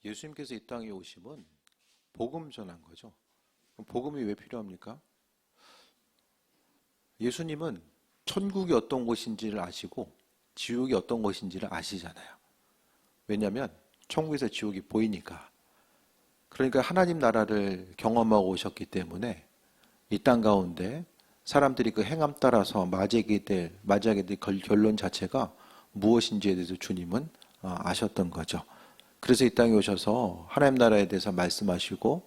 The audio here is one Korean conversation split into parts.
예수님께서 이 땅에 오심은 복음 전한 거죠. 그럼 복음이 왜 필요합니까? 예수님은 천국이 어떤 곳인지를 아시고 지옥이 어떤 곳인지를 아시잖아요. 왜냐하면 천국에서 지옥이 보이니까. 그러니까 하나님 나라를 경험하고 오셨기 때문에 이 땅 가운데 사람들이 그 행함 따라서 맞이하게 될 결론 자체가 무엇인지에 대해서 주님은 아셨던 거죠. 그래서 이 땅에 오셔서 하나님 나라에 대해서 말씀하시고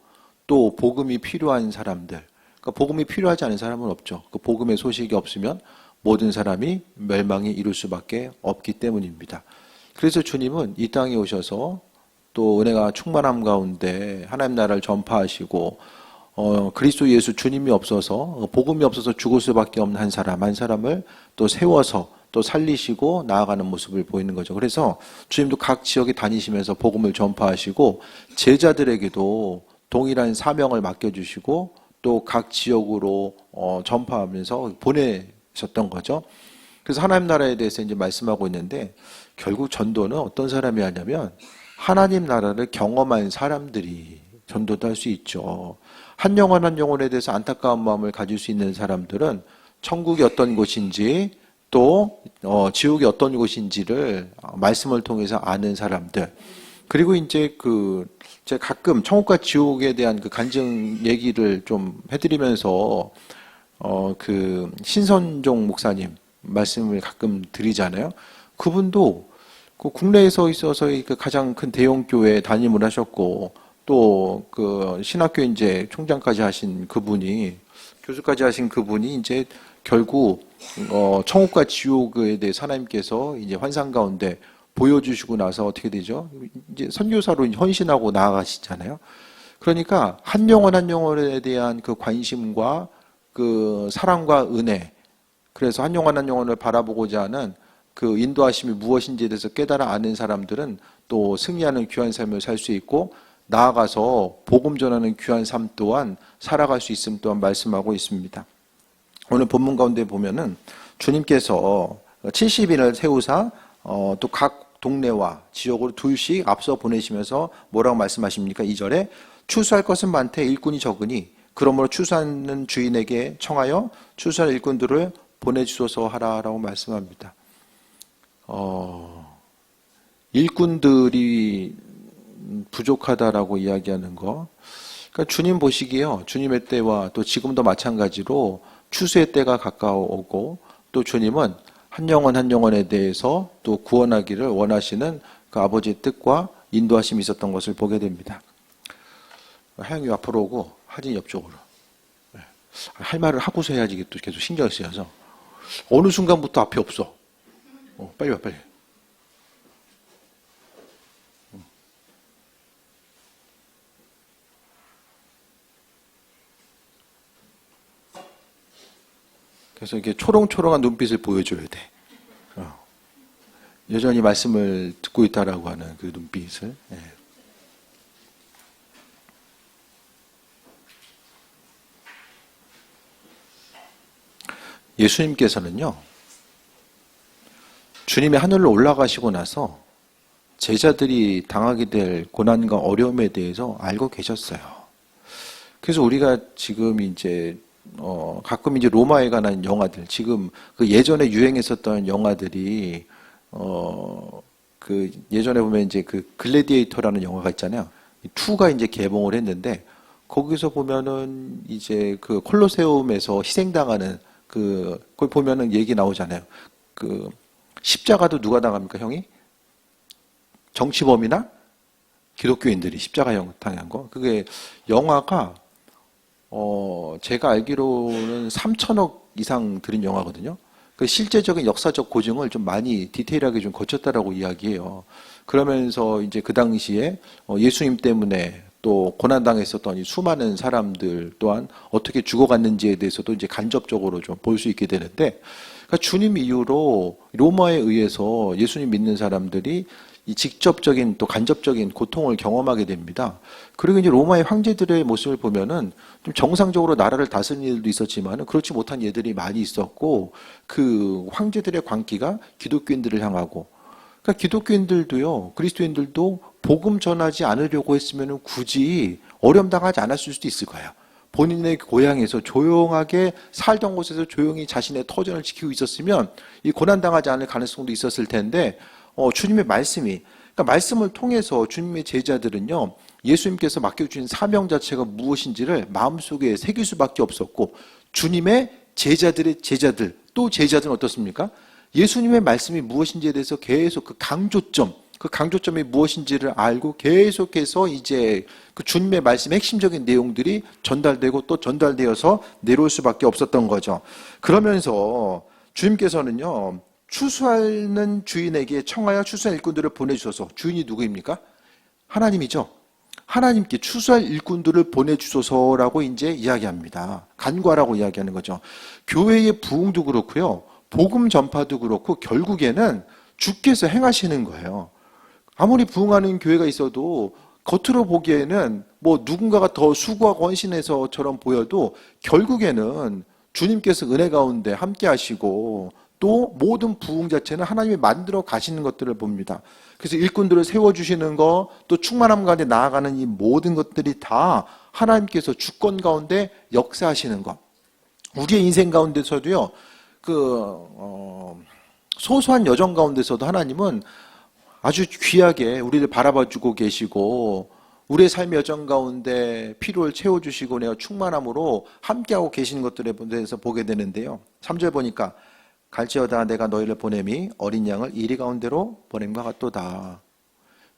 또 복음이 필요한 사람들, 그러니까 복음이 필요하지 않은 사람은 없죠. 그 복음의 소식이 없으면 모든 사람이 멸망에 이를 수밖에 없기 때문입니다. 그래서 주님은 이 땅에 오셔서 또 은혜가 충만함 가운데 하나님 나라를 전파하시고 그리스도 예수 주님이 없어서 복음이 없어서 죽을 수밖에 없는 한 사람을 또 세워서 또 살리시고 나아가는 모습을 보이는 거죠. 그래서 주님도 각 지역에 다니시면서 복음을 전파하시고 제자들에게도 동일한 사명을 맡겨주시고 또 각 지역으로 전파하면서 보내셨던 거죠. 그래서 하나님 나라에 대해서 이제 말씀하고 있는데 결국 전도는 어떤 사람이 하냐면 하나님 나라를 경험한 사람들이 전도도 할 수 있죠. 한 영혼 한 영혼에 대해서 안타까운 마음을 가질 수 있는 사람들은 천국이 어떤 곳인지 또 지옥이 어떤 곳인지를 말씀을 통해서 아는 사람들. 그리고 이제 제가 가끔 천국과 지옥에 대한 그 간증 얘기를 좀 해드리면서 신선종 목사님 말씀을 가끔 드리잖아요. 그분도 그 국내에서 있어서 그 가장 큰 대형 교회에 담임을 하셨고 또 그 신학교 이제 총장까지 하신 그분이 교수까지 하신 그분이 이제 결국 천국과 지옥에 대해서 하나님께서 이제 환상 가운데 보여주시고 나서 어떻게 되죠? 이제 선교사로 헌신하고 나아가시잖아요. 그러니까 한 영혼 한 영혼에 대한 그 관심과 그 사랑과 은혜, 그래서 한 영혼 한 영혼을 바라보고자 하는 그 인도하심이 무엇인지에 대해서 깨달아 아는 사람들은 또 승리하는 귀한 삶을 살 수 있고 나아가서 복음 전하는 귀한 삶 또한 살아갈 수 있음 또한 말씀하고 있습니다. 오늘 본문 가운데 보면은 주님께서 70인을 세우사 또 각 동네와 지역으로 둘씩 앞서 보내시면서 뭐라고 말씀하십니까? 2절에 추수할 것은 많되 일꾼이 적으니 그러므로 추수하는 주인에게 청하여 추수할 일꾼들을 보내주소서 하라라고 말씀합니다. 일꾼들이 부족하다라고 이야기하는 거. 그러니까 주님 보시기에요. 주님의 때와 또 지금도 마찬가지로 추수의 때가 가까워오고 또 주님은 한 영혼 한 영혼에 대해서 또 구원하기를 원하시는 그 아버지의 뜻과 인도하심이 있었던 것을 보게 됩니다. 하영이 앞으로 오고 하진이 옆쪽으로. 할 말을 하고서 해야지 또 계속 신경을 쓰여서 어느 순간부터 앞이 없어. 빨리 와 빨리. 그래서 이렇게 초롱초롱한 눈빛을 보여줘야 돼. 여전히 말씀을 듣고 있다라고 하는 그 눈빛을. 예수님께서는요, 주님이 하늘로 올라가시고 나서 제자들이 당하게 될 고난과 어려움에 대해서 알고 계셨어요. 그래서 우리가 지금 이제 가끔 이제 로마에 관한 영화들, 지금 그 예전에 유행했었던 영화들이 그 예전에 보면 이제 그 글래디에이터라는 영화가 있잖아요. 2가 이제 개봉을 했는데 거기서 보면은 이제 그 콜로세움에서 희생당하는 그걸 보면은 얘기 나오잖아요. 그 십자가도 누가 당합니까, 형이? 정치범이나 기독교인들이 십자가형 당한 거. 그게 영화가 제가 알기로는 3천억 이상 들인 영화거든요. 그 실제적인 역사적 고증을 좀 많이 디테일하게 좀 거쳤다라고 이야기해요. 그러면서 이제 그 당시에 예수님 때문에 또 고난당했었던 이 수많은 사람들 또한 어떻게 죽어갔는지에 대해서도 이제 간접적으로 좀 볼 수 있게 되는데, 그러니까 주님 이후로 로마에 의해서 예수님 믿는 사람들이 이 직접적인 또 간접적인 고통을 경험하게 됩니다. 그리고 이제 로마의 황제들의 모습을 보면은 좀 정상적으로 나라를 다스리는 일도 있었지만은 그렇지 못한 예들이 많이 있었고, 그 황제들의 광기가 기독교인들을 향하고, 그러니까 기독교인들도요, 그리스도인들도 복음 전하지 않으려고 했으면 굳이 어려움 당하지 않았을 수도 있을 거예요. 본인의 고향에서 조용하게 살던 곳에서 조용히 자신의 터전을 지키고 있었으면 이 고난당하지 않을 가능성도 있었을 텐데 주님의 말씀이, 그러니까 말씀을 통해서 주님의 제자들은요, 예수님께서 맡겨주신 사명 자체가 무엇인지를 마음속에 새길 수밖에 없었고, 주님의 제자들의 제자들, 또 제자들은 어떻습니까? 예수님의 말씀이 무엇인지에 대해서 계속 그 강조점이 무엇인지를 알고 계속해서 이제 그 주님의 말씀의 핵심적인 내용들이 전달되고 또 전달되어서 내려올 수밖에 없었던 거죠. 그러면서 주님께서는요, 추수하는 주인에게 청하여 추수할 일꾼들을 보내주셔서, 주인이 누구입니까? 하나님이죠. 하나님께 추수할 일꾼들을 보내주소서라고 이제 이야기합니다. 간구하라고 이야기하는 거죠. 교회의 부흥도 그렇고요, 복음 전파도 그렇고 결국에는 주께서 행하시는 거예요. 아무리 부흥하는 교회가 있어도 겉으로 보기에는 뭐 누군가가 더 수고하고 헌신해서처럼 보여도 결국에는 주님께서 은혜 가운데 함께 하시고 또 모든 부흥 자체는 하나님이 만들어 가시는 것들을 봅니다. 그래서 일꾼들을 세워주시는 것, 또 충만함 가운데 나아가는 이 모든 것들이 다 하나님께서 주권 가운데 역사하시는 것. 우리의 인생 가운데서도요, 소소한 여정 가운데서도 하나님은 아주 귀하게 우리를 바라봐주고 계시고, 우리의 삶의 여정 가운데 필요를 채워주시고 내가 충만함으로 함께하고 계시는 것들에 대해서 보게 되는데요. 3절 보니까 갈지어다 내가 너희를 보냄이 어린 양을 이리 가운데로 보냄과 같도다.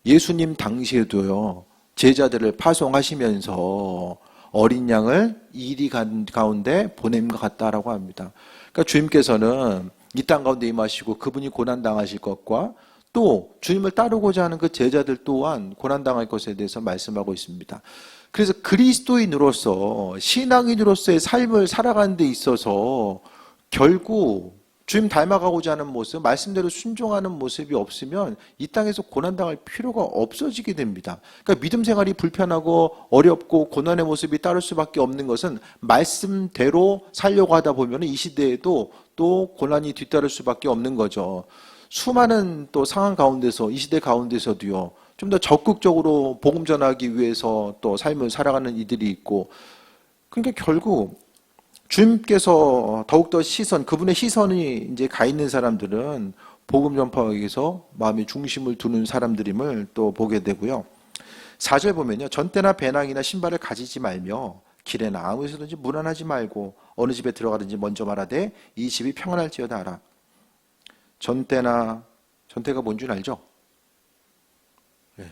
예수님 당시에도요, 제자들을 파송하시면서 어린 양을 이리 가운데 보냄과 같다라고 합니다. 그러니까 주님께서는 이 땅 가운데 임하시고 그분이 고난당하실 것과 또 주님을 따르고자 하는 그 제자들 또한 고난당할 것에 대해서 말씀하고 있습니다. 그래서 그리스도인으로서, 신앙인으로서의 삶을 살아가는 데 있어서 결국 주님 닮아가고자 하는 모습, 말씀대로 순종하는 모습이 없으면 이 땅에서 고난당할 필요가 없어지게 됩니다. 그러니까 믿음 생활이 불편하고 어렵고 고난의 모습이 따를 수밖에 없는 것은 말씀대로 살려고 하다 보면 이 시대에도 또 고난이 뒤따를 수밖에 없는 거죠. 수많은 또 상황 가운데서, 이 시대 가운데서도요, 좀 더 적극적으로 복음 전하기 위해서 또 삶을 살아가는 이들이 있고, 그러니까 결국 주님께서 더욱더 그분의 시선이 이제 가 있는 사람들은 복음 전파하기 위해서 마음의 중심을 두는 사람들임을 또 보게 되고요. 4절 보면요, 전대나 배낭이나 신발을 가지지 말며 길에나 아무에서든지 문안하지 말고 어느 집에 들어가든지 먼저 말하되 이 집이 평안할지어다 하라. 전대가 뭔 줄 알죠? 네.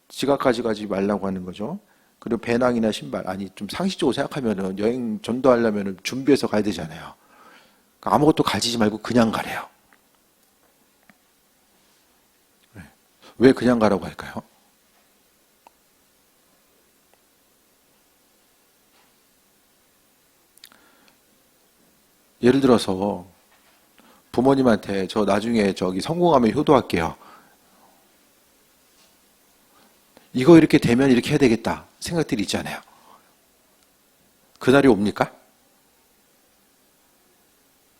지갑 가져가지 말라고 하는 거죠. 그리고 배낭이나 신발, 좀 상식적으로 생각하면은 여행 전도하려면 준비해서 가야 되잖아요. 그러니까 아무것도 가지지 말고 그냥 가래요. 네. 왜 그냥 가라고 할까요? 예를 들어서 부모님한테 저 나중에 성공하면 효도할게요. 이거 이렇게 되면 이렇게 해야 되겠다 생각들이 있잖아요. 그날이 옵니까?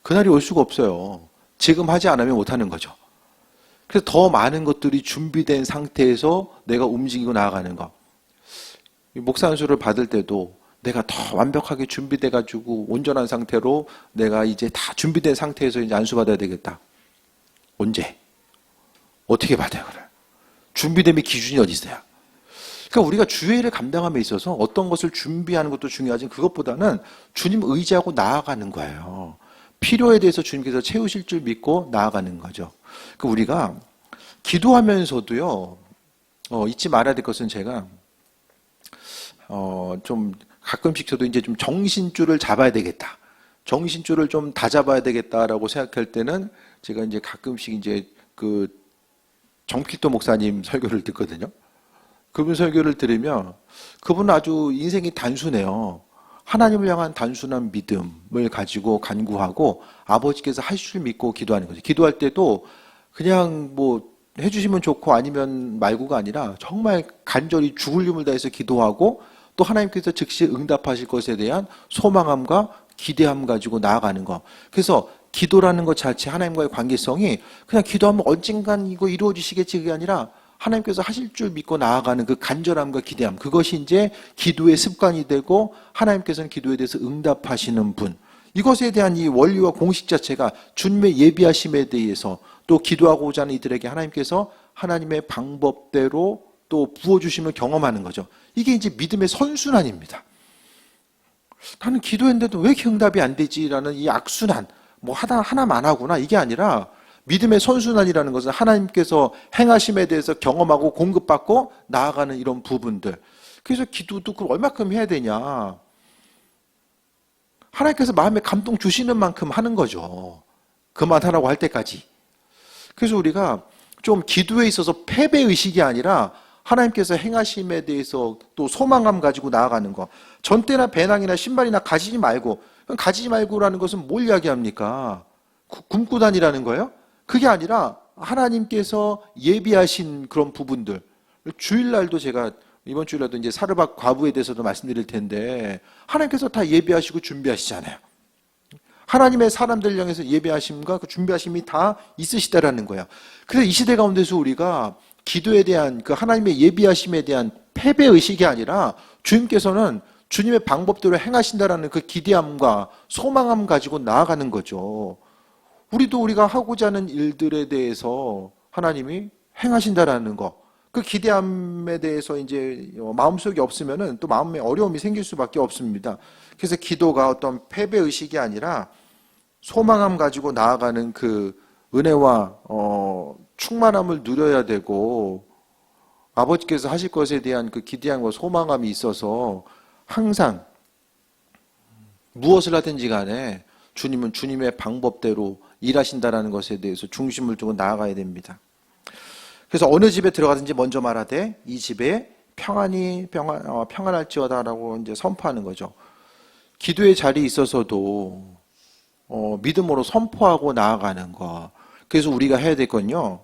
그날이 올 수가 없어요. 지금 하지 않으면 못하는 거죠. 그래서 더 많은 것들이 준비된 상태에서 내가 움직이고 나아가는 거. 목사 안수를 받을 때도 내가 더 완벽하게 준비돼가지고 온전한 상태로 내가 이제 다 준비된 상태에서 이제 안수받아야 되겠다. 언제? 어떻게 받아요, 그래? 준비됨의 기준이 어디 있어요? 그러니까 우리가 주의를 감당함에 있어서 어떤 것을 준비하는 것도 중요하지만 그것보다는 주님 의지하고 나아가는 거예요. 필요에 대해서 주님께서 채우실 줄 믿고 나아가는 거죠. 그러니까 우리가 기도하면서도요, 잊지 말아야 될 것은 제가 좀 가끔씩 저도 이제 좀 정신줄을 잡아야 되겠다. 정신줄을 좀 다 잡아야 되겠다라고 생각할 때는 제가 이제 가끔씩 이제 그 정필도 목사님 설교를 듣거든요. 그분 설교를 들으면 그분은 아주 인생이 단순해요. 하나님을 향한 단순한 믿음을 가지고 간구하고 아버지께서 하실 줄 믿고 기도하는 거죠. 기도할 때도 그냥 뭐 해주시면 좋고 아니면 말고가 아니라 정말 간절히 죽을 힘을 다해서 기도하고 또 하나님께서 즉시 응답하실 것에 대한 소망함과 기대함 가지고 나아가는 거. 그래서 기도라는 것 자체 하나님과의 관계성이 그냥 기도하면 언젠간 이거 이루어지시겠지 그게 아니라 하나님께서 하실 줄 믿고 나아가는 그 간절함과 기대함, 그것이 이제 기도의 습관이 되고 하나님께서는 기도에 대해서 응답하시는 분, 이것에 대한 이 원리와 공식 자체가 주님의 예비하심에 대해서 또 기도하고자 하는 이들에게 하나님께서 하나님의 방법대로 또 부어주심을 경험하는 거죠. 이게 이제 믿음의 선순환입니다. 나는 기도했는데도 왜 이렇게 응답이 안 되지라는 이 악순환, 뭐 하나만 하구나, 이게 아니라 믿음의 선순환이라는 것은 하나님께서 행하심에 대해서 경험하고 공급받고 나아가는 이런 부분들. 그래서 기도도 그걸 얼마큼 해야 되냐. 하나님께서 마음에 감동 주시는 만큼 하는 거죠. 그만하라고 할 때까지. 그래서 우리가 좀 기도에 있어서 패배의식이 아니라 하나님께서 행하심에 대해서 또 소망감 가지고 나아가는 거. 전대나 배낭이나 신발이나 가지지 말고. 가지지 말고라는 것은 뭘 이야기합니까? 굶고 다니라는 거예요? 그게 아니라 하나님께서 예비하신 그런 부분들. 주일날도 제가 이번 주일날도 이제 사르밧 과부에 대해서도 말씀드릴 텐데 하나님께서 다 예비하시고 준비하시잖아요. 하나님의 사람들 향해서 예비하심과 그 준비하심이 다 있으시다라는 거예요. 그래서 이 시대 가운데서 우리가 기도에 대한 그 하나님의 예비하심에 대한 패배의식이 아니라 주님께서는 주님의 방법대로 행하신다라는 그 기대함과 소망함 가지고 나아가는 거죠. 우리도 우리가 하고자 하는 일들에 대해서 하나님이 행하신다라는 거, 그 기대함에 대해서 이제 마음속에 없으면은 또 마음에 어려움이 생길 수밖에 없습니다. 그래서 기도가 어떤 패배의식이 아니라 소망함 가지고 나아가는 그 은혜와 충만함을 누려야 되고 아버지께서 하실 것에 대한 그 기대함과 소망함이 있어서 항상 무엇을 하든지 간에 주님은 주님의 방법대로 일하신다라는 것에 대해서 중심을 두고 나아가야 됩니다. 그래서 어느 집에 들어가든지 먼저 말하되 이 집에 평안할지어다라고 이제 선포하는 거죠. 기도의 자리에 있어서도 믿음으로 선포하고 나아가는 거. 그래서 우리가 해야 될 건요.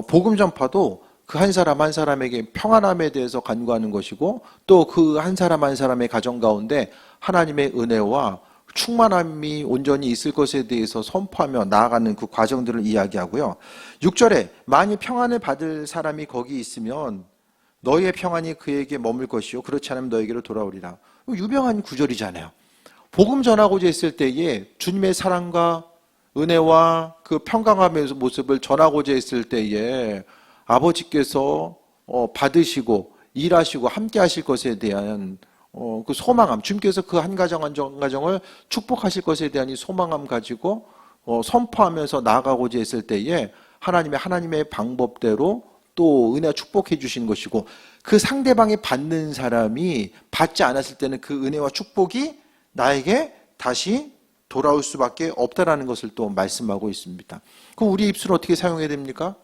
복음 전파도 그 한 사람 한 사람에게 평안함에 대해서 간구하는 것이고 또 그 한 사람 한 사람의 가정 가운데 하나님의 은혜와 충만함이 온전히 있을 것에 대해서 선포하며 나아가는 그 과정들을 이야기하고요. 6절에 만일 평안을 받을 사람이 거기 있으면 너희의 평안이 그에게 머물 것이요 그렇지 않으면 너에게로 돌아오리라. 유명한 구절이잖아요. 복음 전하고자 했을 때에 주님의 사랑과 은혜와 그 평강함의 모습을 전하고자 했을 때에 아버지께서 받으시고 일하시고 함께 하실 것에 대한 그 소망함, 주님께서 그 한 가정 한 가정을 축복하실 것에 대한 이 소망함 가지고 선포하면서 나아가고자 했을 때에 하나님의 방법대로 또 은혜와 축복해 주신 것이고 그 상대방이 받는 사람이 받지 않았을 때는 그 은혜와 축복이 나에게 다시 돌아올 수밖에 없다라는 것을 또 말씀하고 있습니다. 그럼 우리 입술을 어떻게 사용해야 됩니까?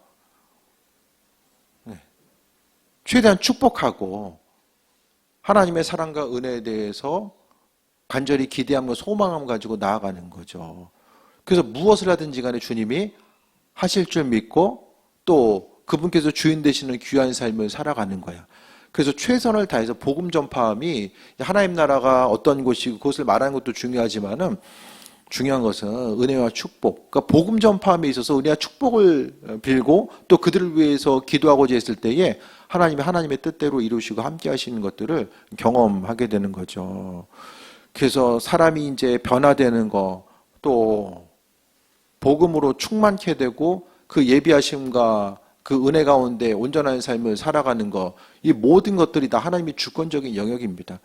최대한 축복하고 하나님의 사랑과 은혜에 대해서 간절히 기대함과 소망함 가지고 나아가는 거죠. 그래서 무엇을 하든지 간에 주님이 하실 줄 믿고 또 그분께서 주인 되시는 귀한 삶을 살아가는 거예요. 그래서 최선을 다해서 복음 전파함이 하나님 나라가 어떤 곳이고 그것을 말하는 것도 중요하지만은 중요한 것은 은혜와 축복. 그러니까 복음 전파함에 있어서 은혜와 축복을 빌고 또 그들을 위해서 기도하고자 했을 때에 하나님의 뜻대로 이루시고 함께 하시는 것들을 경험하게 되는 거죠. 그래서 사람이 이제 변화되는 거, 또 복음으로 충만케 되고 그 예비하심과 그 은혜 가운데 온전한 삶을 살아가는 거, 이 모든 것들이 다 하나님의 주권적인 영역입니다.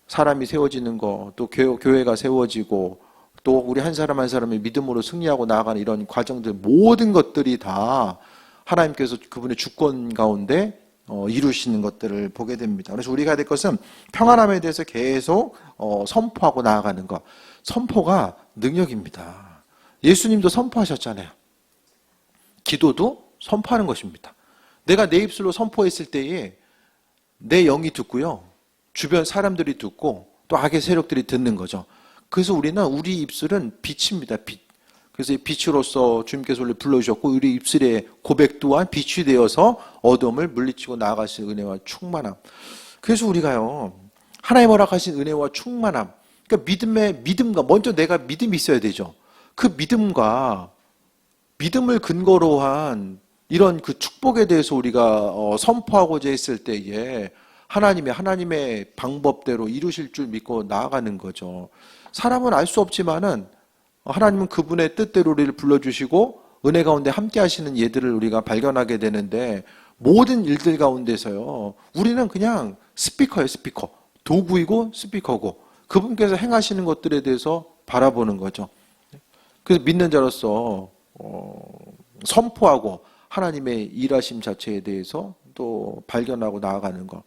사람이 세워지는 거, 또 교회가 세워지고 또 우리 한 사람 한 사람의 믿음으로 승리하고 나아가는 이런 과정들 모든 것들이 다 하나님께서 그분의 주권 가운데 이루시는 것들을 보게 됩니다. 그래서 우리가 해야 될 것은 평안함에 대해서 계속 선포하고 나아가는 것. 선포가 능력입니다. 예수님도 선포하셨잖아요. 기도도 선포하는 것입니다. 내가 내 입술로 선포했을 때에 내 영이 듣고요. 주변 사람들이 듣고 또 악의 세력들이 듣는 거죠. 그래서 우리 입술은 빛입니다. 빛. 그래서 이 빛으로서 주님께서 원래 불러주셨고 우리 입술의 고백 또한 빛이 되어서 어둠을 물리치고 나아가실 은혜와 충만함. 그래서 우리가요. 하나님 허락하신 은혜와 충만함. 그러니까 믿음과 먼저 내가 믿음이 있어야 되죠. 그 믿음을 근거로 한 이런 그 축복에 대해서 우리가 선포하고자 했을 때에 하나님의 방법대로 이루실 줄 믿고 나아가는 거죠. 사람은 알 수 없지만은 하나님은 그분의 뜻대로 우리를 불러주시고 은혜 가운데 함께 하시는 예들을 우리가 발견하게 되는데, 모든 일들 가운데서요, 우리는 그냥 스피커예요, 스피커. 도구이고 스피커고 그분께서 행하시는 것들에 대해서 바라보는 거죠. 그래서 믿는 자로서 선포하고 하나님의 일하심 자체에 대해서 또 발견하고 나아가는 거.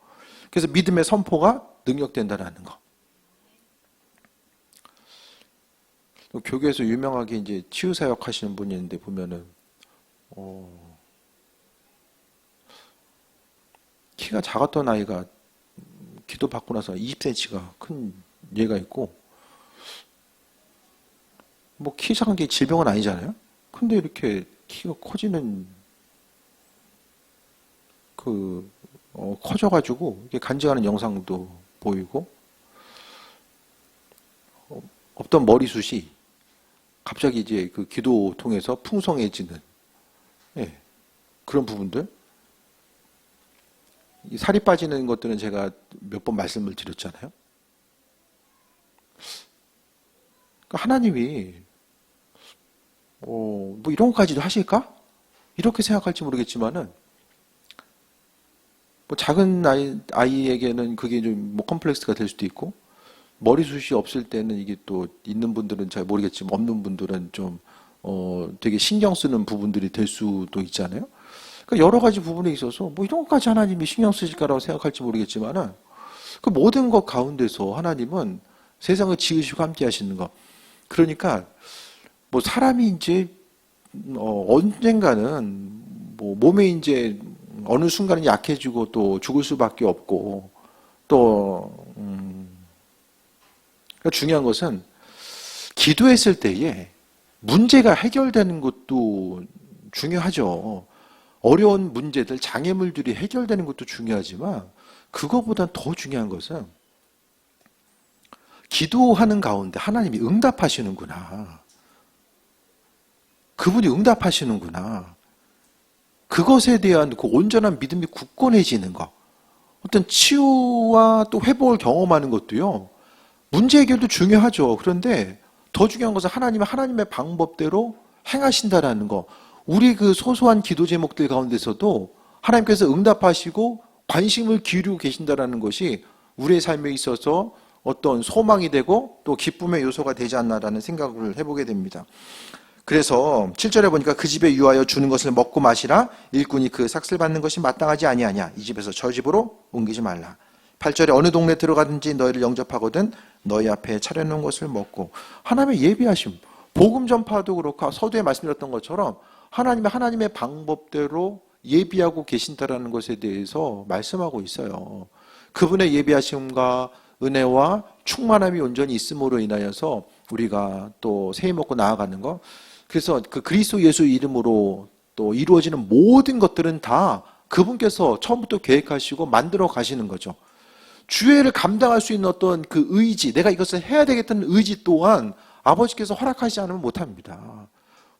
그래서 믿음의 선포가 능력된다라는 거. 교회에서 유명하게 이제 치유사역 하시는 분이 있는데 보면은 키가 작았던 아이가 기도 받고 나서 20cm가 큰 얘가 있고, 뭐 키 작은 게 질병은 아니잖아요. 근데 이렇게 키가 커지는 커져가지고 이게 간증하는 영상도 보이고, 없던 머리숱이 갑자기 이제 그 기도 통해서 풍성해지는, 예, 그런 부분들. 이 살이 빠지는 것들은 제가 몇 번 말씀을 드렸잖아요. 그러니까 하나님이 뭐 이런 것까지도 하실까? 이렇게 생각할지 모르겠지만은, 뭐 작은 아이에게는 그게 좀 뭐 컴플렉스가 될 수도 있고, 머리숱이 없을 때는 이게 또 있는 분들은 잘 모르겠지만 없는 분들은 좀 되게 신경 쓰는 부분들이 될 수도 있잖아요. 그러니까 여러 가지 부분에 있어서 뭐 이런 것까지 하나님이 신경 쓰실까라고 생각할지 모르겠지만은, 그 모든 것 가운데서 하나님은 세상을 지으시고 함께 하시는 것. 그러니까 뭐 사람이 이제 언젠가는 뭐 몸에 이제 어느 순간은 약해지고 또 죽을 수밖에 없고, 또 그러니까 중요한 것은 기도했을 때에 문제가 해결되는 것도 중요하죠. 어려운 문제들, 장애물들이 해결되는 것도 중요하지만, 그거보다 더 중요한 것은 기도하는 가운데 하나님이 응답하시는구나. 그분이 응답하시는구나. 그것에 대한 그 온전한 믿음이 굳건해지는 것. 어떤 치유와 또 회복을 경험하는 것도요, 문제 해결도 중요하죠. 그런데 더 중요한 것은 하나님의 방법대로 행하신다라는 거. 우리 그 소소한 기도 제목들 가운데서도 하나님께서 응답하시고 관심을 기울이고 계신다라는 것이 우리의 삶에 있어서 어떤 소망이 되고 또 기쁨의 요소가 되지 않나라는 생각을 해보게 됩니다. 그래서 7절에 보니까 그 집에 유하여 주는 것을 먹고 마시라. 일꾼이 그 삭슬 받는 것이 마땅하지 아니하냐. 이 집에서 저 집으로 옮기지 말라. 8절에 어느 동네 들어가든지 너희를 영접하거든 너희 앞에 차려놓은 것을 먹고. 하나님의 예비하심, 복음 전파도 그렇고 서두에 말씀드렸던 것처럼 하나님의 방법대로 예비하고 계신다라는 것에 대해서 말씀하고 있어요. 그분의 예비하심과 은혜와 충만함이 온전히 있음으로 인하여서 우리가 또 새해 먹고 나아가는 것. 그래서 그 그리스도 예수 이름으로 또 이루어지는 모든 것들은 다 그분께서 처음부터 계획하시고 만들어 가시는 거죠. 주회를 감당할 수 있는 어떤 그 의지, 내가 이것을 해야 되겠다는 의지 또한 아버지께서 허락하지 않으면 못합니다.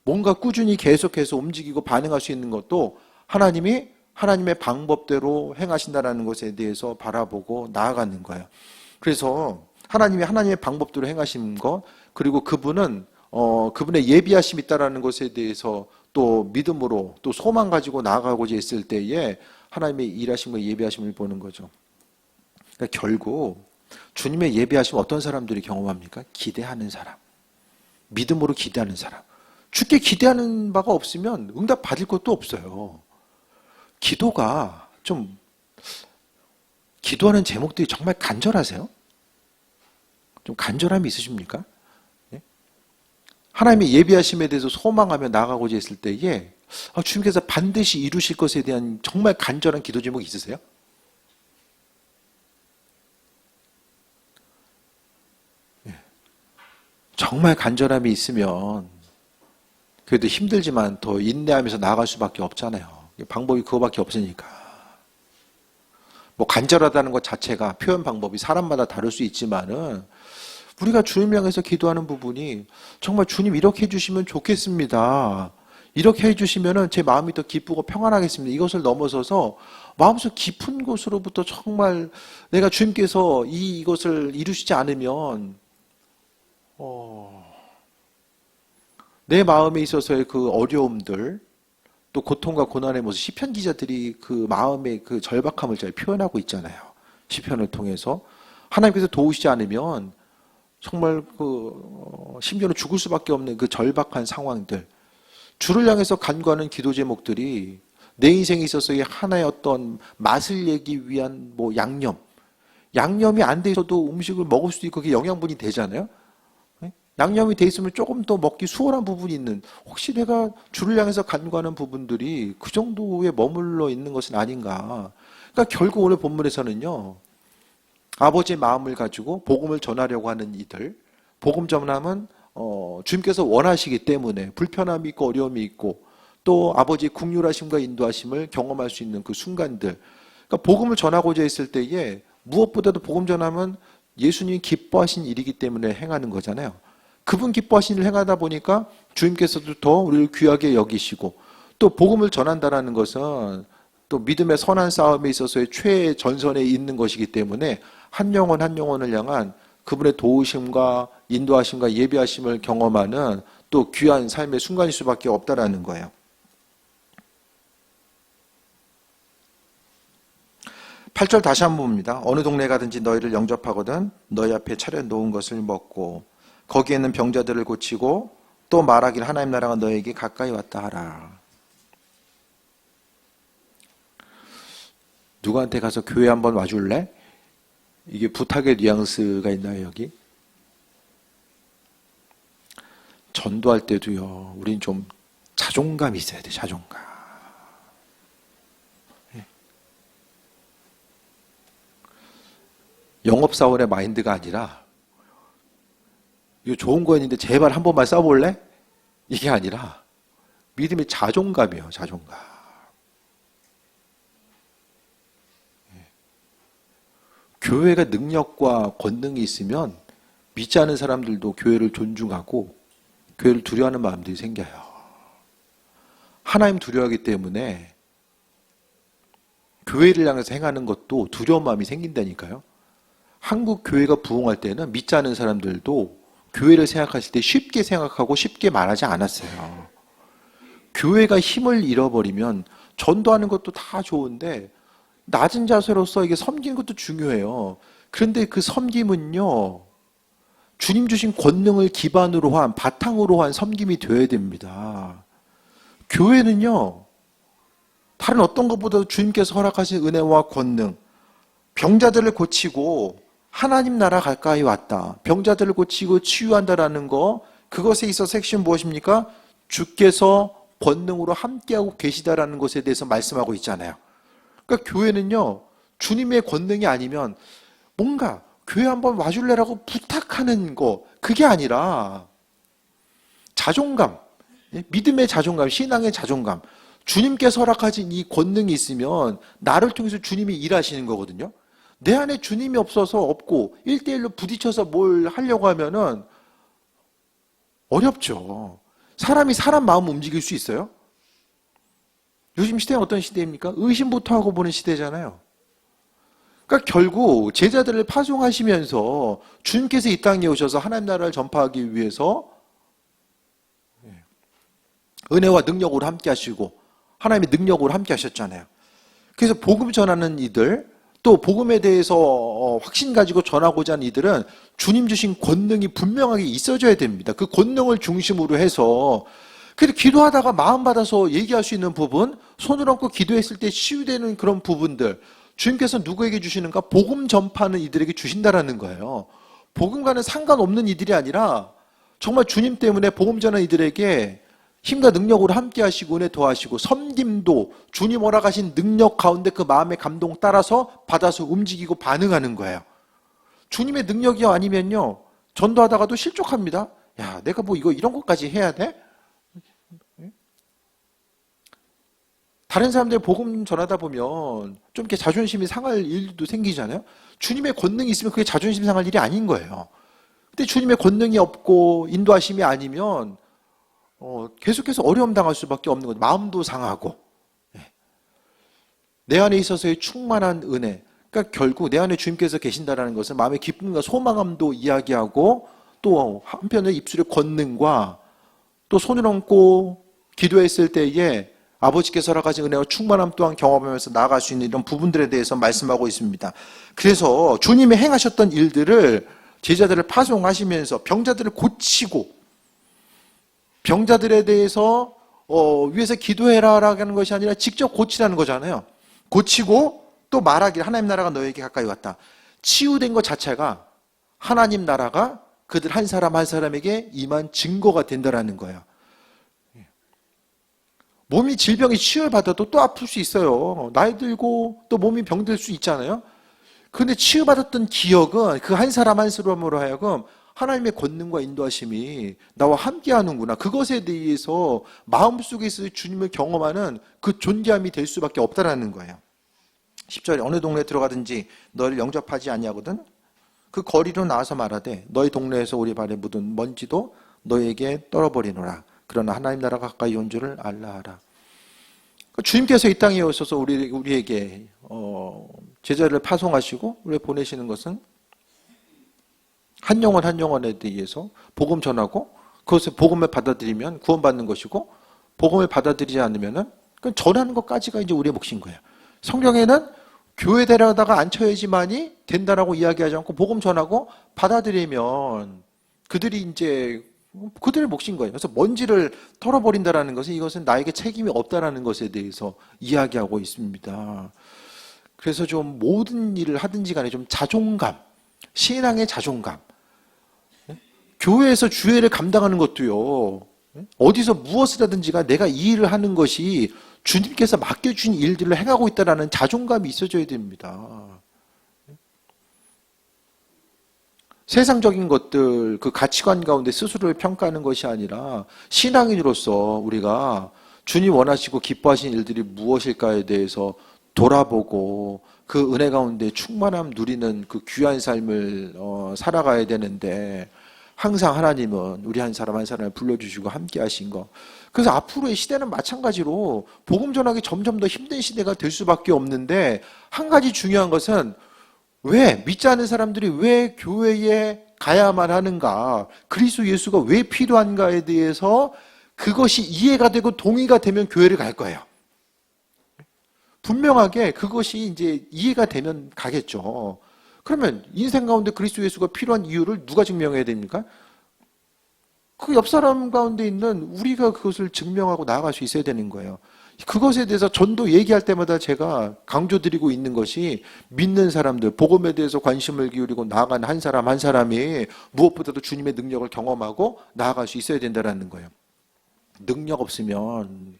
뭔가 꾸준히 계속해서 움직이고 반응할 수 있는 것도 하나님의 방법대로 행하신다는 것에 대해서 바라보고 나아가는 거예요. 그래서 하나님의 방법대로 행하신 것, 그리고 그분은 그분의 예비하심이 있다라는 것에 대해서 또 믿음으로 또 소망 가지고 나아가고자 했을 때에 하나님의 일하심과 예비하심을 보는 거죠. 그러니까 결국 주님의 예비하심 어떤 사람들이 경험합니까? 기대하는 사람, 믿음으로 기대하는 사람. 주께 기대하는 바가 없으면 응답 받을 것도 없어요. 기도하는 제목들이 정말 간절하세요? 좀 간절함이 있으십니까? 예? 하나님의 예비하심에 대해서 소망하며 나아가고자 했을 때에 주님께서 반드시 이루실 것에 대한 정말 간절한 기도 제목이 있으세요? 예. 정말 간절함이 있으면 그래도 힘들지만 더 인내하면서 나아갈 수밖에 없잖아요. 방법이 그거밖에 없으니까. 뭐 간절하다는 것 자체가 표현 방법이 사람마다 다를 수 있지만은 우리가 주님 향해서 기도하는 부분이 정말 주님 이렇게 해주시면 좋겠습니다. 이렇게 해주시면은 제 마음이 더 기쁘고 평안하겠습니다. 이것을 넘어서서 마음속 깊은 곳으로부터 정말 내가 주님께서 이것을 이루시지 않으면 내 마음에 있어서의 그 어려움들, 또 고통과 고난의 모습, 시편 기자들이 그 마음의 그 절박함을 잘 표현하고 있잖아요. 시편을 통해서 하나님께서 도우시지 않으면 정말 심지어는 죽을 수밖에 없는 그 절박한 상황들, 주를 향해서 간구하는 기도 제목들이 내 인생에 있어서의 하나의 어떤 맛을 내기 위한 양념이 안 돼 있어도 음식을 먹을 수도 있고 그게 영양분이 되잖아요. 양념이 돼 있으면 조금 더 먹기 수월한 부분이 있는, 혹시 내가 주를 향해서 간구하는 부분들이 그 정도에 머물러 있는 것은 아닌가. 그러니까 결국 오늘 본문에서는요, 아버지의 마음을 가지고 복음을 전하려고 하는 이들, 복음 전함은 주님께서 원하시기 때문에 불편함이 있고 어려움이 있고 또 아버지의 긍휼하심과 인도하심을 경험할 수 있는 그 순간들, 그러니까 복음을 전하고자 했을 때에 무엇보다도 복음 전함은 예수님이 기뻐하신 일이기 때문에 행하는 거잖아요. 그분 기뻐하신 일을 행하다 보니까 주님께서도 더 우리를 귀하게 여기시고, 또 복음을 전한다는 것은 또 믿음의 선한 싸움에 있어서의 최애 전선에 있는 것이기 때문에 한 영혼 한 영혼을 향한 그분의 도우심과 인도하심과 예비하심을 경험하는 또 귀한 삶의 순간일 수밖에 없다라는 거예요. 8절 다시 한번 봅니다. 어느 동네 가든지 너희를 영접하거든 너희 앞에 차려 놓은 것을 먹고 거기에 있는 병자들을 고치고 또 말하길 하나님 나라가 너에게 가까이 왔다 하라. 누구한테 가서 교회 한번 와줄래? 이게 부탁의 뉘앙스가 있나요, 여기? 전도할 때도요, 우린 좀 자존감이 있어야 돼, 자존감. 영업사원의 마인드가 아니라, 이거 좋은 거였는데 제발 한 번만 써볼래? 이게 아니라, 믿음의 자존감이에요, 자존감. 교회가 능력과 권능이 있으면 믿지 않은 사람들도 교회를 존중하고 교회를 두려워하는 마음들이 생겨요. 하나님 두려워하기 때문에 교회를 향해서 행하는 것도 두려운 마음이 생긴다니까요. 한국 교회가 부흥할 때는 믿지 않은 사람들도 교회를 생각했을 때 쉽게 생각하고 쉽게 말하지 않았어요. 교회가 힘을 잃어버리면 전도하는 것도 다 좋은데 낮은 자세로서 이게 섬기는 것도 중요해요. 그런데 그 섬김은요, 주님 주신 권능을 기반으로 한, 바탕으로 한 섬김이 되어야 됩니다. 교회는요, 다른 어떤 것보다도 주님께서 허락하신 은혜와 권능, 병자들을 고치고 하나님 나라 가까이 왔다. 병자들을 고치고 치유한다라는 거, 그것에 있어서 핵심 무엇입니까? 주께서 권능으로 함께하고 계시다라는 것에 대해서 말씀하고 있잖아요. 그러니까 교회는요, 주님의 권능이 아니면 뭔가 교회 한번 와줄래라고 부탁하는 거, 그게 아니라 자존감, 믿음의 자존감, 신앙의 자존감, 주님께서 허락하신 이 권능이 있으면 나를 통해서 주님이 일하시는 거거든요. 내 안에 주님이 없고 1대1로 부딪혀서 뭘 하려고 하면은 어렵죠. 사람이 사람 마음 움직일 수 있어요? 요즘 시대는 어떤 시대입니까? 의심부터 하고 보는 시대잖아요. 그러니까 결국 제자들을 파송하시면서 주님께서 이 땅에 오셔서 하나님 나라를 전파하기 위해서 은혜와 능력으로 함께 하시고 하나님의 능력으로 함께 하셨잖아요. 그래서 복음 전하는 이들, 또 복음에 대해서 확신 가지고 전하고자 하는 이들은 주님 주신 권능이 분명하게 있어져야 됩니다. 그 권능을 중심으로 해서, 그래서 기도하다가 마음 받아서 얘기할 수 있는 부분, 손을 얹고 기도했을 때 치유되는 그런 부분들, 주님께서 누구에게 주시는가? 복음 전파하는 이들에게 주신다라는 거예요. 복음과는 상관없는 이들이 아니라 정말 주님 때문에 복음 전하는 이들에게 힘과 능력으로 함께 하시고 은혜 더하시고 섬김도 주님 허락하신 능력 가운데 그 마음의 감동 따라서 받아서 움직이고 반응하는 거예요. 주님의 능력이 아니면요, 전도하다가도 실족합니다. 야, 내가 뭐 이런 것까지 해야 돼? 다른 사람들 복음 전하다 보면 좀 이렇게 자존심이 상할 일도 생기잖아요. 주님의 권능이 있으면 그게 자존심 상할 일이 아닌 거예요. 근데 주님의 권능이 없고 인도하심이 아니면 계속해서 어려움 당할 수밖에 없는 거죠. 마음도 상하고. 내 안에 있어서의 충만한 은혜. 그러니까 결국 내 안에 주님께서 계신다는 것은 마음의 기쁨과 소망함도 이야기하고 또 한편의 입술의 권능과 또 손을 얹고 기도했을 때에 아버지께서 허락하신 은혜와 충만함 또한 경험하면서 나아갈 수 있는 이런 부분들에 대해서 말씀하고 있습니다. 그래서 주님이 행하셨던 일들을 제자들을 파송하시면서 병자들을 고치고 병자들에 대해서 위에서 기도해라라는 것이 아니라 직접 고치라는 거잖아요. 고치고 또 말하길 하나님 나라가 너에게 가까이 왔다. 치유된 것 자체가 하나님 나라가 그들 한 사람 한 사람에게 임한 증거가 된다라는 거예요. 몸이 질병이 치유를 받아도 또 아플 수 있어요. 나이 들고 또 몸이 병들 수 있잖아요. 그런데 치유받았던 기억은 그 한 사람 한 사람으로 하여금 하나님의 권능과 인도하심이 나와 함께 하는구나. 그것에 대해서 마음속에서 주님을 경험하는 그 존재함이 될 수밖에 없다라는 거예요. 10절에 어느 동네에 들어가든지 너를 영접하지 아니하거든 그 거리로 나와서 말하되 너희 동네에서 우리 발에 묻은 먼지도 너에게 떨어버리노라. 그러나 하나님 나라가 가까이 온 줄을 알라 하라. 주님께서 이 땅에 오셔서 우리에게 제자를 파송하시고 우리 보내시는 것은 한 영혼 한 영혼에 대해서 복음 전하고 그것을 복음을 받아들이면 구원받는 것이고 복음을 받아들이지 않으면은 전하는 것까지가 이제 우리의 몫인 거예요. 성경에는 교회 데려다가 앉혀야지만이 된다라고 이야기하지 않고 복음 전하고 받아들이면 그들이 이제 그들의 몫인 거예요. 그래서 먼지를 털어버린다라는 것은 이것은 나에게 책임이 없다라는 것에 대해서 이야기하고 있습니다. 그래서 좀 모든 일을 하든지 간에 좀 자존감, 신앙의 자존감. 교회에서 주회를 감당하는 것도요. 어디서 무엇을 하든지가 내가 이 일을 하는 것이 주님께서 맡겨준 일들을 행하고 있다는 자존감이 있어져야 됩니다. 세상적인 것들, 그 가치관 가운데 스스로를 평가하는 것이 아니라 신앙인으로서 우리가 주님 원하시고 기뻐하신 일들이 무엇일까에 대해서 돌아보고 그 은혜 가운데 충만함 누리는 그 귀한 삶을 살아가야 되는데 항상 하나님은 우리 한 사람 한 사람을 불러주시고 함께 하신 거. 그래서 앞으로의 시대는 마찬가지로 복음 전하기 점점 더 힘든 시대가 될 수밖에 없는데 한 가지 중요한 것은 왜 믿지 않는 사람들이 왜 교회에 가야만 하는가? 그리스도 예수가 왜 필요한가에 대해서 그것이 이해가 되고 동의가 되면 교회를 갈 거예요. 분명하게 그것이 이제 이해가 되면 가겠죠. 그러면 인생 가운데 그리스도 예수가 필요한 이유를 누가 증명해야 됩니까? 그 옆 사람 가운데 있는 우리가 그것을 증명하고 나아갈 수 있어야 되는 거예요. 그것에 대해서 전도 얘기할 때마다 제가 강조드리고 있는 것이 믿는 사람들, 복음에 대해서 관심을 기울이고 나아가는 한 사람 한 사람이 무엇보다도 주님의 능력을 경험하고 나아갈 수 있어야 된다는 거예요. 능력 없으면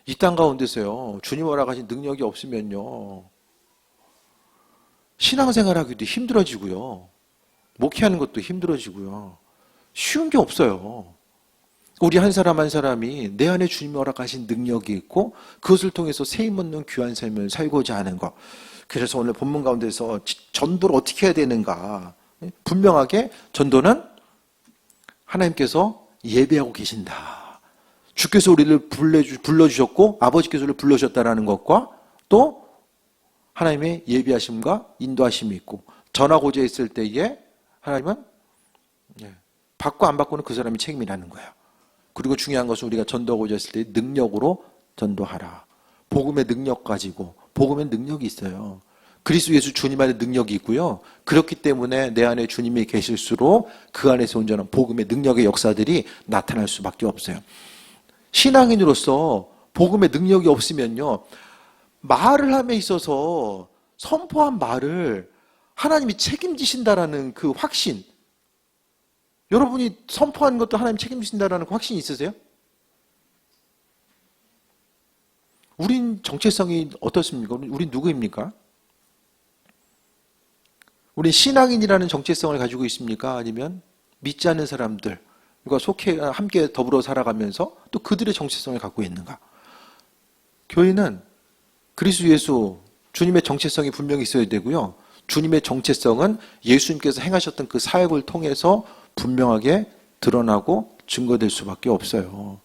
이 땅 가운데서요. 주님 허락하신 능력이 없으면요. 신앙생활하기도 힘들어지고요. 목회하는 것도 힘들어지고요. 쉬운 게 없어요. 우리 한 사람 한 사람이 내 안에 주님이 허락하신 능력이 있고 그것을 통해서 세임 얻는 귀한 삶을 살고자 하는 것. 그래서 오늘 본문 가운데서 전도를 어떻게 해야 되는가. 분명하게 전도는 하나님께서 예배하고 계신다. 주께서 우리를 불러주셨고 아버지께서 우리를 불러주셨다는 것과 또 하나님의 예비하심과 인도하심이 있고 전하고자 했을 때에 하나님은 받고 안 받고는 그 사람이 책임이라는 거예요. 그리고 중요한 것은 우리가 전도하고자 했을 때 능력으로 전도하라. 복음의 능력 가지고 복음의 능력이 있어요. 그리스도 예수 주님 안에 능력이 있고요. 그렇기 때문에 내 안에 주님이 계실수록 그 안에서 온전한 복음의 능력의 역사들이 나타날 수밖에 없어요. 신앙인으로서 복음의 능력이 없으면요. 말을 함에 있어서 선포한 말을 하나님이 책임지신다라는 그 확신. 여러분이 선포한 것도 하나님 책임지신다라는 그 확신이 있으세요? 우린 정체성이 어떻습니까? 우린 누구입니까? 우린 신앙인이라는 정체성을 가지고 있습니까? 아니면 믿지 않는 사람들과 함께 더불어 살아가면서 또 그들의 정체성을 갖고 있는가? 교회는 그리스도 예수, 주님의 정체성이 분명히 있어야 되고요. 주님의 정체성은 예수님께서 행하셨던 그 사역을 통해서 분명하게 드러나고 증거될 수밖에 없어요.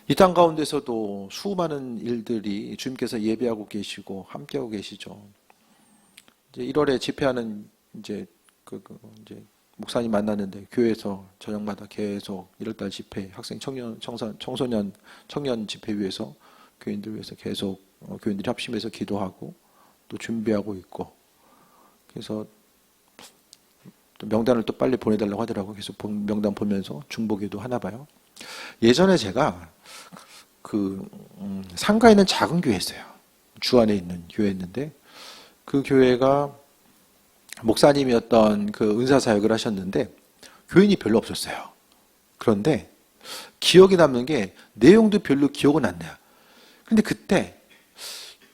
이 땅 가운데서도 수많은 일들이 주님께서 예배하고 계시고 함께하고 계시죠. 이제 1월에 집회하는 이제 이제 목사님 만났는데 교회에서 저녁마다 계속 1월달 집회, 학생, 청소년, 청년 집회 위해서 교인들 위해서 계속 교인들이 합심해서 기도하고 또 준비하고 있고, 그래서 또 명단을 또 빨리 보내달라고 하더라고요. 그래서 명단 보면서 중보기도 하나 봐요. 예전에 제가 상가에 있는 작은 교회였어요. 주 안에 있는 교회였는데 그 교회가 목사님이었던 그 은사 사역을 하셨는데 교인이 별로 없었어요. 그런데 기억에 남는 게 내용도 별로 기억은 안 나요. 근데 그때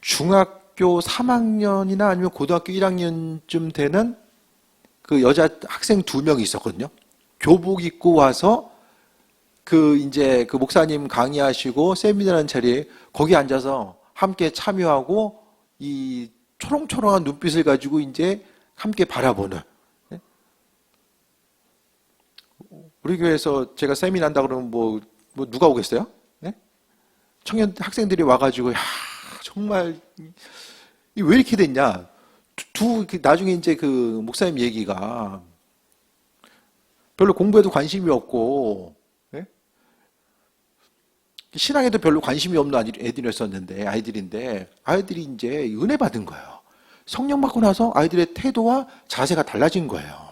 중학교 3학년이나 아니면 고등학교 1학년쯤 되는 그 여자 학생 2명이 있었거든요. 교복 입고 와서 이제 그 목사님 강의하시고 세미나라는 자리에 거기 앉아서 함께 참여하고 이 초롱초롱한 눈빛을 가지고 이제 함께 바라보는. 우리 교회에서 제가 세미나 한다 그러면 뭐 누가 오겠어요? 네? 청년 학생들이 와가지고, 야, 정말, 왜 이렇게 됐냐? 나중에 이제 그 목사님 얘기가 별로 공부에도 관심이 없고, 네? 신앙에도 별로 관심이 없는 아이들인데, 아이들이 이제 은혜 받은 거예요. 성령 받고 나서 아이들의 태도와 자세가 달라진 거예요.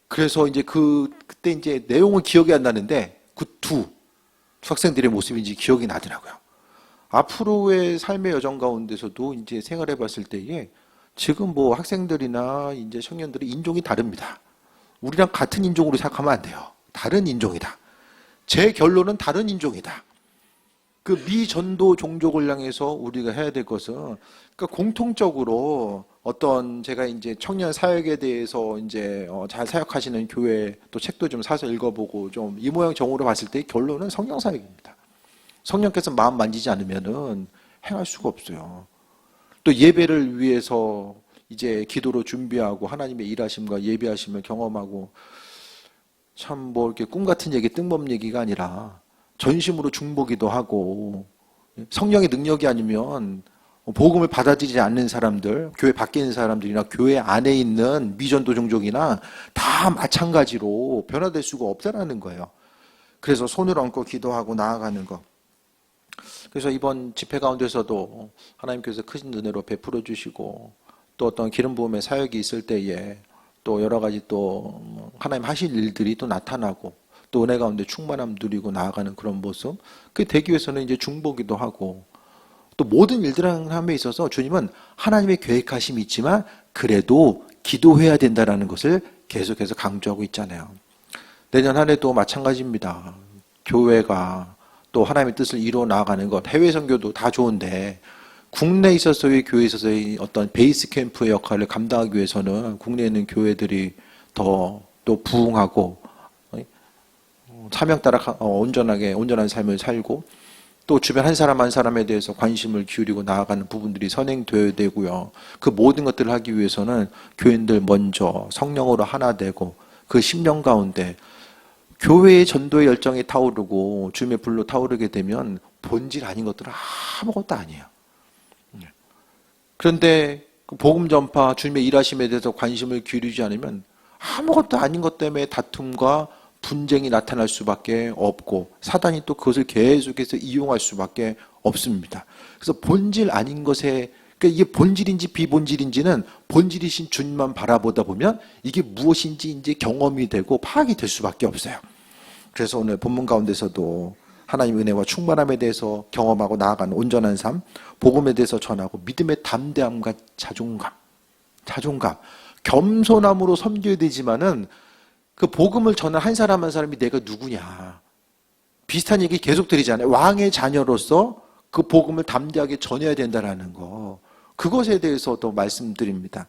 그래서 이제 그때 이제 내용은 기억이 안 나는데 두 학생들의 모습인지 기억이 나더라고요. 앞으로의 삶의 여정 가운데서도 이제 생활해 봤을 때에 지금 뭐 학생들이나 이제 청년들이 인종이 다릅니다. 우리랑 같은 인종으로 생각하면 안 돼요. 다른 인종이다. 제 결론은 다른 인종이다. 그 미전도 종족을 향해서 우리가 해야 될 것은, 그러니까 공통적으로 어떤 제가 이제 청년 사역에 대해서 이제 잘 사역하시는 교회 또 책도 좀 사서 읽어보고 좀 이 모양 정으로 봤을 때 결론은 성령 사역입니다. 성령께서 마음 만지지 않으면은 행할 수가 없어요. 또 예배를 위해서 이제 기도로 준비하고 하나님의 일하심과 예배하심을 경험하고, 참 뭐 이렇게 꿈 같은 얘기, 뜬금없는 얘기가 아니라 전심으로 중보기도 하고, 성령의 능력이 아니면 복음을 받아들이지 않는 사람들, 교회 밖에 있는 사람들이나 교회 안에 있는 미전도 종족이나 다 마찬가지로 변화될 수가 없다라는 거예요. 그래서 손을 얹고 기도하고 나아가는 것. 그래서 이번 집회 가운데서도 하나님께서 큰 은혜로 베풀어 주시고, 또 어떤 기름 부음의 사역이 있을 때에 또 여러 가지 또 하나님 하실 일들이 또 나타나고, 또 은혜 가운데 충만함 누리고 나아가는 그런 모습. 그 되기 위해서는 이제 중보기도 하고, 또 모든 일들함에 있어서 주님은 하나님의 계획하심이 있지만 그래도 기도해야 된다는 것을 계속해서 강조하고 있잖아요. 내년 한 해도 마찬가지입니다. 교회가 또 하나님의 뜻을 이루어 나아가는 것, 해외 선교도 다 좋은데 국내에 있어서의 교회에 있어서의 어떤 베이스 캠프의 역할을 감당하기 위해서는 국내에 있는 교회들이 더 또 부흥하고 사명 따라 온전한 삶을 살고, 또 주변 한 사람 한 사람에 대해서 관심을 기울이고 나아가는 부분들이 선행되어야 되고요. 그 모든 것들을 하기 위해서는 교인들 먼저 성령으로 하나 되고, 그 심령 가운데 교회의 전도의 열정이 타오르고 주님의 불로 타오르게 되면 본질 아닌 것들은 아무것도 아니에요. 그런데 그 복음 전파, 주님의 일하심에 대해서 관심을 기울이지 않으면 아무것도 아닌 것 때문에 다툼과 분쟁이 나타날 수밖에 없고, 사단이 또 그것을 계속해서 이용할 수밖에 없습니다. 그래서 본질 아닌 것에, 그러니까 이게 본질인지 비본질인지는 본질이신 주님만 바라보다 보면 이게 무엇인지 이제 경험이 되고 파악이 될 수밖에 없어요. 그래서 오늘 본문 가운데서도 하나님의 은혜와 충만함에 대해서 경험하고 나아가는 온전한 삶, 복음에 대해서 전하고 믿음의 담대함과 자존감, 겸손함으로 섬겨야 되지만은 그 복음을 전한 한 사람 한 사람이 내가 누구냐. 비슷한 얘기 계속 드리잖아요. 왕의 자녀로서 그 복음을 담대하게 전해야 된다라는 거. 그것에 대해서도 말씀드립니다.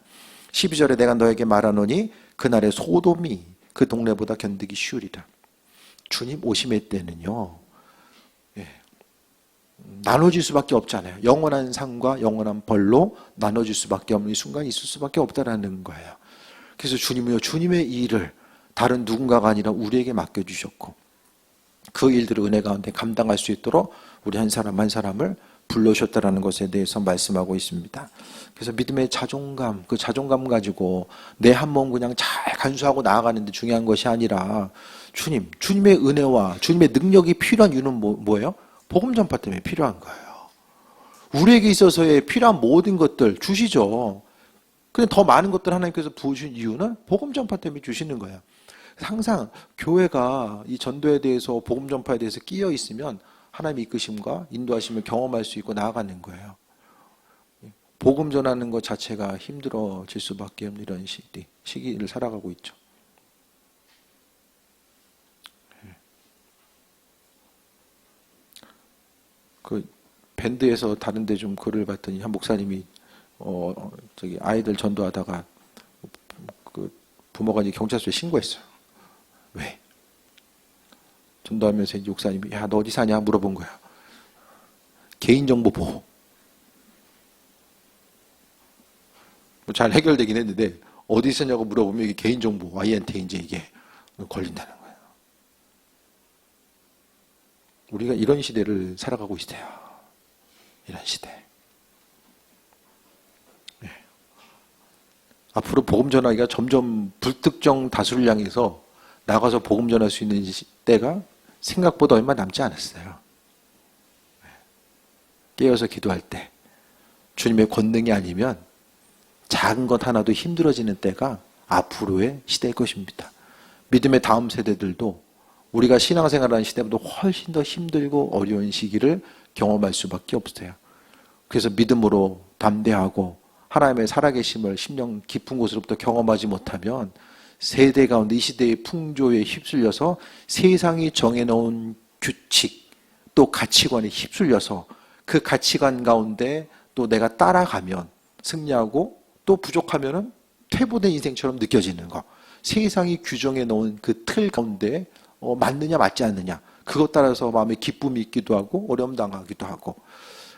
12절에 내가 너에게 말하노니 그날의 소돔이 그 동네보다 견디기 쉬우리라. 주님 오심의 때는요, 나눠질 수밖에 없잖아요. 영원한 상과 영원한 벌로 나눠질 수밖에 없는 이 순간이 있을 수밖에 없다라는 거예요. 그래서 주님이요, 주님의 일을 다른 누군가가 아니라 우리에게 맡겨주셨고 그 일들을 은혜 가운데 감당할 수 있도록 우리 한 사람 한 사람을 불러주셨다는 것에 대해서 말씀하고 있습니다. 그래서 믿음의 자존감, 그 자존감 가지고 내 한 몸 그냥 잘 간수하고 나아가는데 중요한 것이 아니라 주님의 은혜와 주님의 능력이 필요한 이유는 뭐예요? 복음 전파 때문에 필요한 거예요. 우리에게 있어서의 필요한 모든 것들 주시죠. 근데 더 많은 것들 하나님께서 부으신 이유는 복음 전파 때문에 주시는 거예요. 항상 교회가 이 전도에 대해서 복음 전파에 대해서 끼어 있으면 하나님의 이끄심과 인도하심을 경험할 수 있고 나아가는 거예요. 복음 전하는 것 자체가 힘들어질 수밖에 없는 이런 시기를 살아가고 있죠. 그 밴드에서 다른 데 좀 글을 봤더니 한 목사님이 아이들 전도하다가 그 부모가 이제 경찰서에 신고했어요. 왜? 전도하면서 이제 목사님이 야, 너 어디 사냐 물어본 거야. 개인정보 보호. 잘 해결되긴 했는데 어디 있었냐고 물어보면 이게 개인정보 아이한테 이제 이게 걸린다는 거예요. 우리가 이런 시대를 살아가고 있어요. 이런 시대. 네. 앞으로 복음 전하기가 점점 불특정 다수를 향해서 나가서 복음 전할 수 있는 때가 생각보다 얼마 남지 않았어요. 깨어서 기도할 때 주님의 권능이 아니면 작은 것 하나도 힘들어지는 때가 앞으로의 시대일 것입니다. 믿음의 다음 세대들도 우리가 신앙생활하는 시대보다 훨씬 더 힘들고 어려운 시기를 경험할 수밖에 없어요. 그래서 믿음으로 담대하고 하나님의 살아계심을 심령 깊은 곳으로부터 경험하지 못하면 세대 가운데 이 시대의 풍조에 휩쓸려서 세상이 정해놓은 규칙 또 가치관에 휩쓸려서 그 가치관 가운데 또 내가 따라가면 승리하고 또 부족하면은 퇴보된 인생처럼 느껴지는 거. 세상이 규정해 놓은 그 틀 가운데 맞느냐 맞지 않느냐. 그것 따라서 마음에 기쁨이 있기도 하고 어려움 당하기도 하고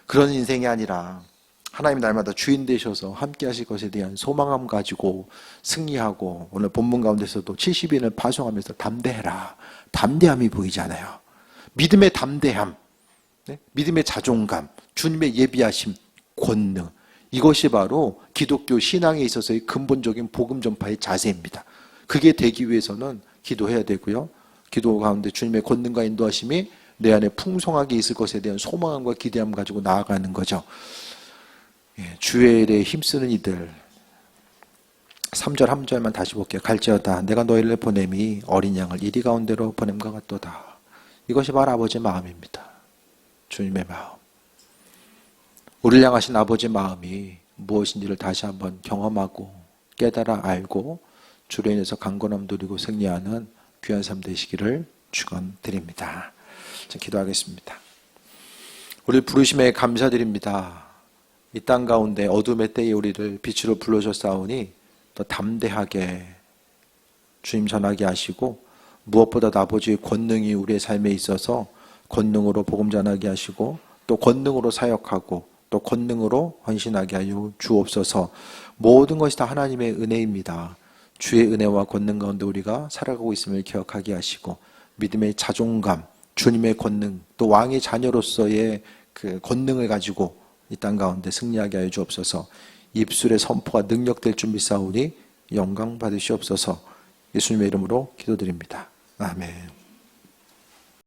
그런 인생이 아니라 하나님 날마다 주인 되셔서 함께 하실 것에 대한 소망함 가지고 승리하고 오늘 본문 가운데서도 70인을 파송하면서 담대해라. 담대함이 보이잖아요. 믿음의 담대함, 믿음의 자존감, 주님의 예비하심, 권능. 이것이 바로 기독교 신앙에 있어서의 근본적인 복음 전파의 자세입니다. 그게 되기 위해서는 기도해야 되고요. 기도 가운데 주님의 권능과 인도하심이 내 안에 풍성하게 있을 것에 대한 소망과 기대함 가지고 나아가는 거죠. 주의 일에 힘쓰는 이들 3절 한 절만 다시 볼게요. 갈지어다 내가 너희를 보냄이 어린 양을 이리 가운데로 보냄과 같도다. 이것이 바로 아버지의 마음입니다. 주님의 마음. 우리를 향하신 아버지의 마음이 무엇인지를 다시 한번 경험하고 깨달아 알고 주로 인해서 강건함 누리고 승리하는 귀한 삶 되시기를 축원드립니다. 기도하겠습니다. 우리 부르심에 감사드립니다. 이 땅 가운데 어둠의 때에 우리를 빛으로 불러주셨사오니 더 담대하게 주님 전하게 하시고 무엇보다 아버지의 권능이 우리의 삶에 있어서 권능으로 복음 전하게 하시고 또 권능으로 사역하고 또 권능으로 헌신하게 하여 주옵소서. 모든 것이 다 하나님의 은혜입니다. 주의 은혜와 권능 가운데 우리가 살아가고 있음을 기억하게 하시고 믿음의 자존감, 주님의 권능, 또 왕의 자녀로서의 그 권능을 가지고 이 땅 가운데 승리하게 하여 주옵소서. 입술의 선포가 능력될 줄 믿사오니 영광 받으시옵소서. 예수님의 이름으로 기도드립니다. 아멘.